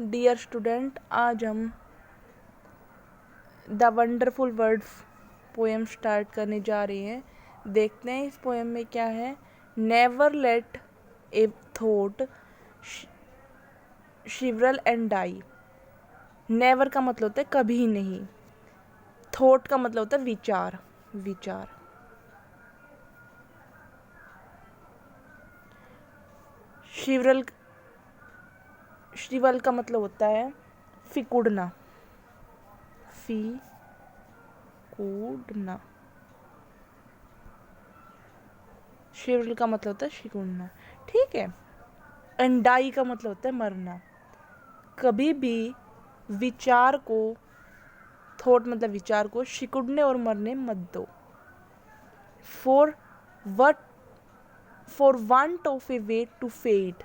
Dear student, आज हम the wonderful words poem start करने जा रहे हैं। देखते हैं इस पोएम में क्या है। Never let a thought shiver and die. Never का मतलब होता है कभी नहीं। थॉट का मतलब होता है विचार, विचार। शिवरल, शिवल का मतलब होता है फिकुड़ना, फिकुड़ना। शिवरल का मतलब होता है सिकुड़ना, ठीक है। एंड डाई का मतलब होता है मरना। कभी भी विचार को, थॉट मतलब विचार को, सिकुड़ने और मरने मत दो। For want of a way to fade.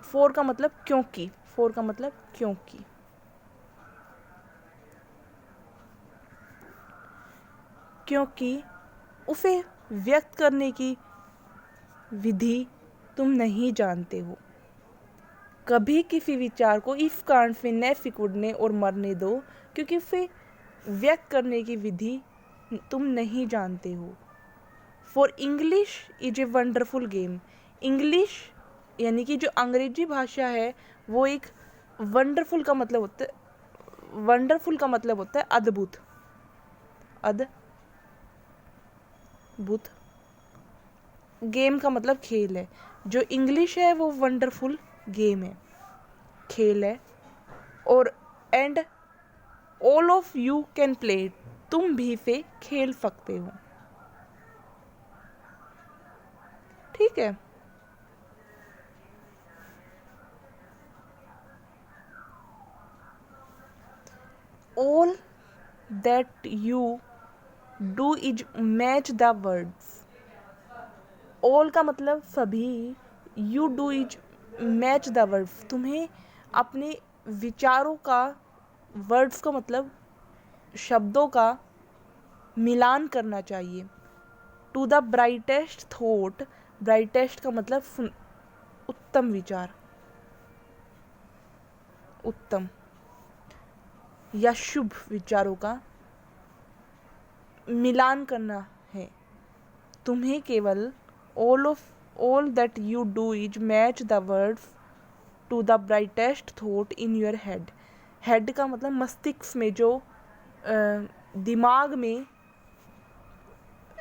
For का मतलब क्योंकि, फॉर का मतलब क्योंकि। क्योंकि उसे व्यक्त करने की विधि तुम नहीं जानते हो। कभी किसी विचार को इस कारण से न सिकुड़ने और मरने दो क्योंकि उसे व्यक्त करने की विधि तुम नहीं जानते हो। For English is a wonderful game. English यानी कि जो अंग्रेजी भाषा है वो एक वंडरफुल का मतलब होता है, वंडरफुल का मतलब होता है अद्भुत, अद्भुत। गेम का मतलब खेल है। जो इंग्लिश है वो वंडरफुल गेम है, खेल है। और and all of you can play. तुम भी इसे खेल सकते हो, ठीक है। All that you do is match the words. All का मतलब सभी, you do is match the words. तुम्हें अपने विचारों का, वर्ड्स का मतलब शब्दों का मिलान करना चाहिए। To the brightest thought. Brightest का मतलब उत्तम विचार, उत्तम या शुभ विचारों का मिलान करना है। तुम्हें केवल all that you do is match the words to the brightest thought in your head. Head का मतलब मस्तिष्क में, जो दिमाग में,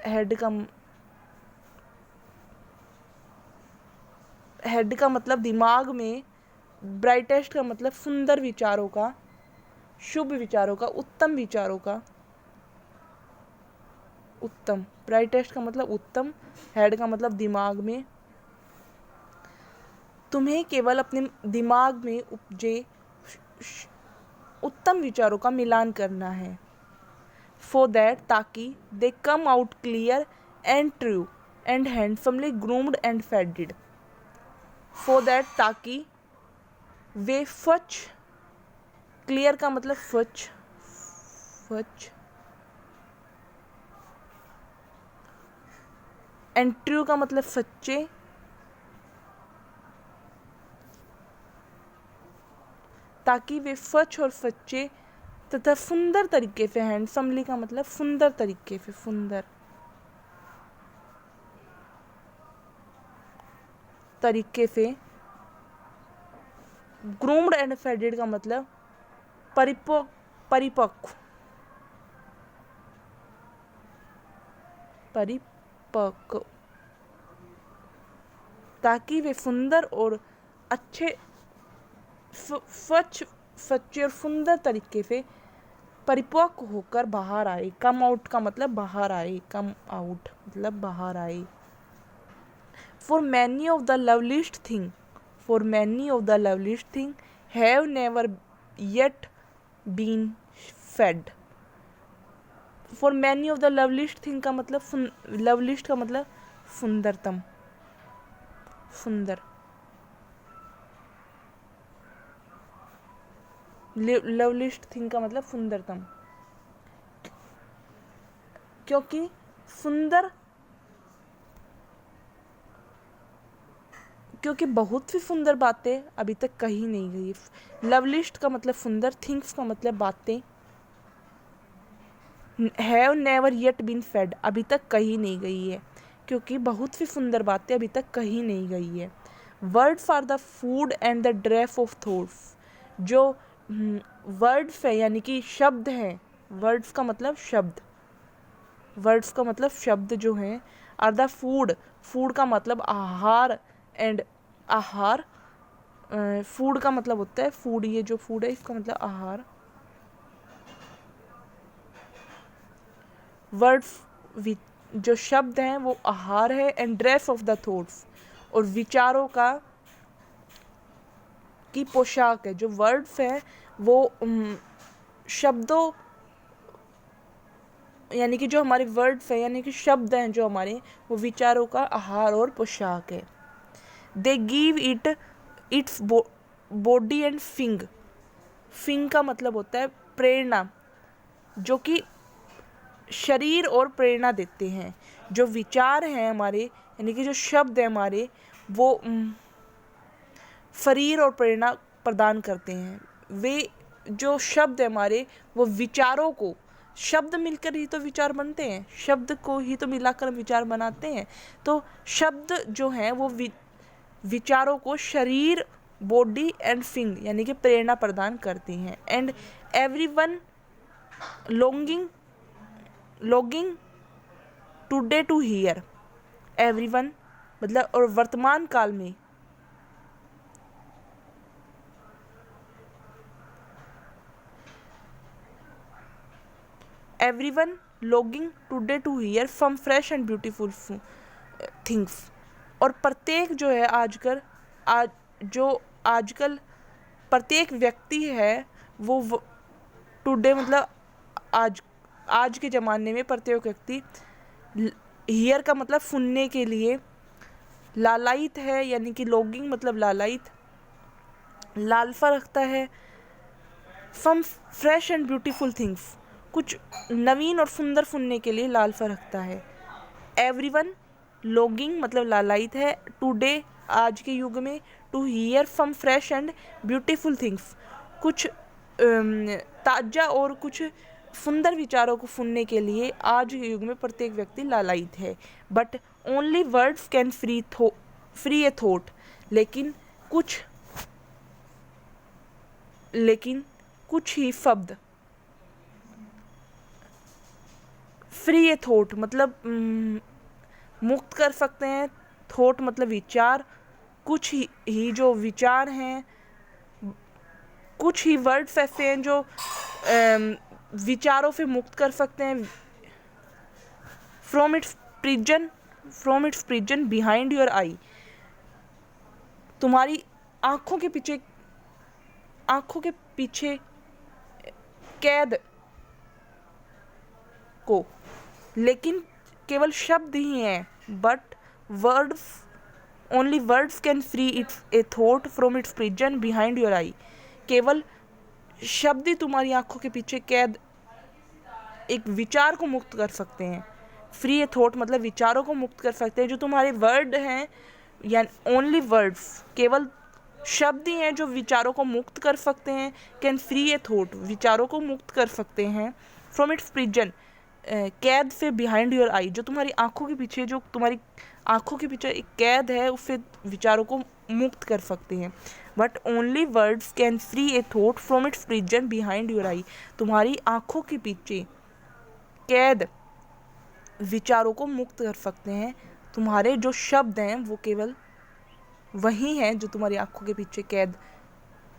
हेड का मतलब दिमाग में, ब्राइटेस्ट का मतलब सुंदर विचारों का, शुभ विचारों का, उत्तम विचारों का, उत्तम। ब्राइटेस्ट का मतलब उत्तम, हेड का मतलब दिमाग में। तुम्हें केवल अपने दिमाग में उपजे उत्तम विचारों का मिलान करना है। फॉर दैट, ताकि they come out clear and true and handsomely groomed and faded. For that, ताकि वे स्वच्छ, क्लियर का मतलब स्वच्छ, स्वच्छ, एंड ट्रू का मतलब सच्चे, ताकि वे स्वच्छ और सच्चे तथा सुंदर तरीके से, हैंडसमली का मतलब सुंदर तरीके से, सुंदर तरीके से, ग्रूम्ड एंड फेडेड का मतलब परिपक्व, परिपक्व, ताकि वे सुंदर और अच्छे, स्वच्छ, सच्चे और सुंदर तरीके से परिपक्व होकर बाहर आए। कम आउट का मतलब बाहर आए, कम आउट मतलब बाहर आए। For many of the loveliest thing, for many of the loveliest thing have never yet been fade. For many of the loveliest thing का मतलब, लवलीस्ट का मतलब सुंदरतम, सुंदर। लवलीस्ट थिंग का मतलब सुंदरतम, क्योंकि सुंदर, क्योंकि बहुत सी सुंदर बातें अभी तक कही नहीं गई। लव लिस्ट का मतलब सुंदर, थिंग्स का मतलब बातें, have never yet been fade अभी तक कही नहीं गई है, क्योंकि बहुत सी सुंदर बातें अभी तक कही नहीं गई है। Words are the food and the dress of thoughts, जो वर्ड्स है यानी कि शब्द हैं, वर्ड्स का मतलब शब्द, वर्ड्स का मतलब शब्द जो हैं, आर द फूड, फूड का मतलब आहार, एंड आहार, फूड का मतलब होता है फूड, ये जो फूड है इसका मतलब आहार। वर्ड्स जो शब्द हैं वो आहार है, and dress of the thoughts, और विचारों का की पोशाक है। जो वर्ड्स हैं वो शब्दों यानी कि जो हमारे वर्ड्स हैं यानी कि शब्द हैं जो हमारे, वो विचारों का आहार और पोशाक है। They give it its body and wing, wing का मतलब होता है प्रेरणा, जो कि शरीर और प्रेरणा देते हैं। जो विचार हैं हमारे यानी कि जो शब्द हैं हमारे, वो शरीर और प्रेरणा प्रदान करते हैं। वे जो शब्द है हमारे, वो विचारों को, शब्द मिलकर ही तो विचार बनते हैं, शब्द को ही तो मिलाकर विचार बनाते हैं। तो शब्द जो हैं वो विचारों को शरीर, बॉडी एंड फिंग यानी कि प्रेरणा प्रदान करती हैं। And everyone longing today to hear, everyone मतलब और वर्तमान काल में everyone longing today to hear from fresh and beautiful things, और प्रत्येक जो है आजकल प्रत्येक व्यक्ति है वो टुडे मतलब आज के ज़माने में प्रत्येक व्यक्ति हियर का मतलब सुनने के लिए लालायित है, यानी कि लॉगिंग मतलब लालायित, लालसा रखता है। From fresh and beautiful things, कुछ नवीन और सुंदर सुनने के लिए लालसा रखता है। एवरीवन लॉगिंग मतलब लालायित है, टुडे आज के युग में, to hear from fresh and beautiful things, कुछ ताज़ा और कुछ सुंदर विचारों को सुनने के लिए आज के युग में प्रत्येक व्यक्ति लालायित है। But only words can free a thought, लेकिन कुछ ही शब्द फ्री ए थॉट मतलब मुक्त कर सकते हैं। थॉट मतलब विचार, कुछ ही जो विचार हैं, कुछ ही वर्ड्स ऐसे हैं जो विचारों से मुक्त कर सकते हैं। From its prison behind your eye, तुम्हारी आंखों के पीछे कैद को, लेकिन केवल शब्द ही हैं। But only words can free its a thought from its prison behind your eye, केवल शब्द ही तुम्हारी आंखों के पीछे कैद एक विचार को मुक्त कर सकते हैं। फ्री ए थॉट मतलब विचारों को मुक्त कर सकते हैं। जो तुम्हारे वर्ड हैं या ओनली वर्ड्स, केवल शब्द ही हैं जो विचारों को मुक्त कर सकते हैं। कैन फ्री ए थॉट विचारों को मुक्त कर सकते हैं। फ्रॉम इट्स प्रिजन कैद से बिहाइंड योर आई, जो तुम्हारी आंखों के पीछे एक कैद है, उससे विचारों को मुक्त कर सकते हैं। But only words can free a thought from its prison behind your eye, तुम्हारी आंखों के पीछे कैद विचारों को मुक्त कर सकते हैं। तुम्हारे जो शब्द हैं वो केवल वही हैं जो तुम्हारी आंखों के पीछे कैद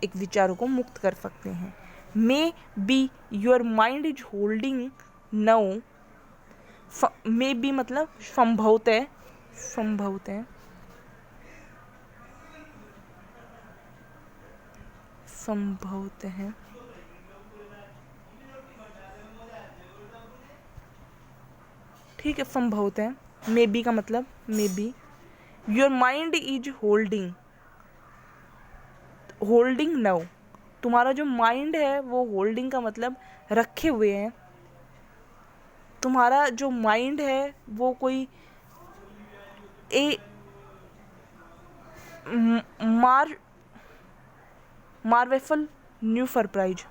एक विचारों को मुक्त कर सकते हैं। May be your mind is holding now, may be मतलब संभवतः ठीक है, संभवतः मे बी का मतलब may be your mind is holding now, तुम्हारा जो माइंड है वो होल्डिंग का मतलब रखे हुए है। तुम्हारा जो माइंड है वो कोई मार्वेफल न्यू सरप्राइज,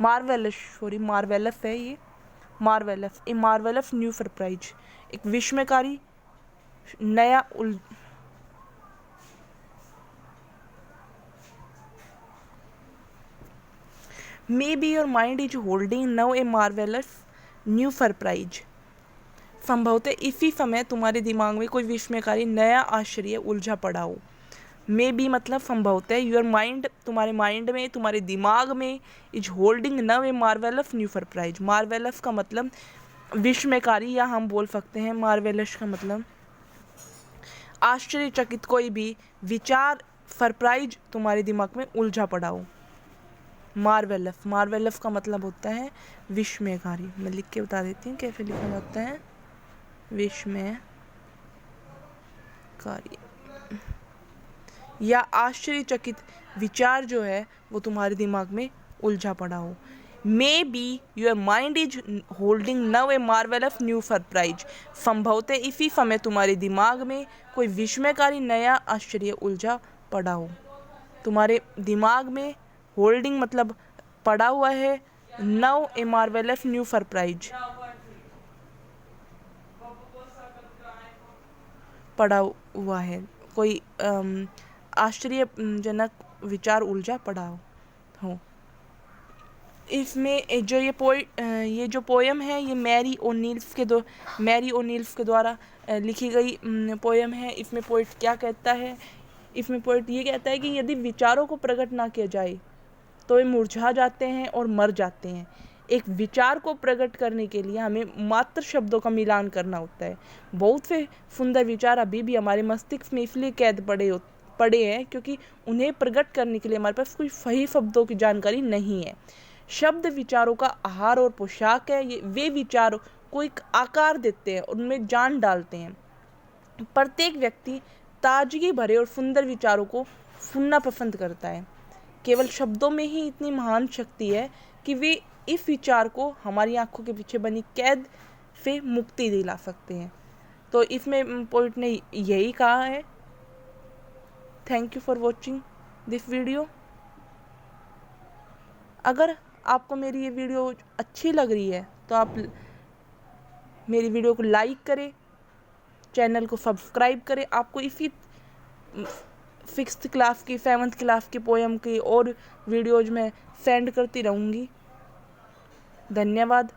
मार्वेलस है ये, marvellous, a marvellous new surprise, एक विस्मयकारी नया may be your mind is holding now a marvellous new surprise, संभवतः इसी समय तुम्हारे दिमाग में कोई विस्मयकारी नया आश्चर्य उलझा पड़ा हो। मे बी मतलब संभवतः, योर माइंड, तुम्हारे माइंड में, तुम्हारे दिमाग में, is holding now a marvellous new surprise. Marvellous का मतलब विस्मयकारी, या हम बोल सकते हैं मार्वेलस का मतलब आश्चर्यचकित कोई भी विचार, सरप्राइज तुम्हारे दिमाग में उलझा पड़ा हो। मार्वेलस, मार्वेलस का मतलब होता है विस्मयकारी। मैं लिख के बता देती हूँ कैसे लिखा जाता है, विस्मयकारी या आश्चर्यचकित विचार जो है वो तुम्हारे दिमाग में उलझा पड़ा हो। May be your mind is holding now a marvellous new surprise, संभवतः इसी समय तुम्हारे दिमाग में कोई विस्मयकारी नया आश्चर्य उलझा पड़ा हो। तुम्हारे दिमाग में होल्डिंग मतलब पड़ा हुआ है, now a marvellous new surprise, पड़ा हुआ है, कोई आश्चर्यजनक विचार उलझा पड़ा हो। इसमें जो ये जो पोयम है ये मैरी ओनील्स के द्वारा लिखी गई पोयम है। इसमें पोइट क्या कहता है, इसमें पोइट ये कहता है कि यदि विचारों को प्रकट ना किया जाए तो वे मुरझा जाते हैं और मर जाते हैं। एक विचार को प्रकट करने के लिए हमें मात्र शब्दों का मिलान करना होता है। बहुत से सुंदर विचार अभी भी हमारे मस्तिष्क में इसलिए कैद पड़े हैं क्योंकि उन्हें प्रकट करने के लिए हमारे पास कोई सही शब्दों की जानकारी नहीं है। शब्द विचारों का आहार और पोशाक है। वे विचारों को एक आकार देते हैं, उनमें जान डालते हैं। प्रत्येक व्यक्ति ताजगी भरे और सुंदर विचारों को सुनना पसंद करता है। केवल शब्दों में ही इतनी महान शक्ति है कि वे इस विचार को हमारी आंखों के पीछे बनी कैद से मुक्ति दिला सकते हैं। तो इसमें पोइट ने यही कहा है। Thank you for watching this video. अगर आपको मेरी ये वीडियो अच्छी लग रही है तो आप मेरी वीडियो को लाइक करें, चैनल को सब्सक्राइब करें। आपको इसी 6th क्लास की, 7th क्लास की पोयम की और वीडियोज में सेंड करती रहूँगी। धन्यवाद।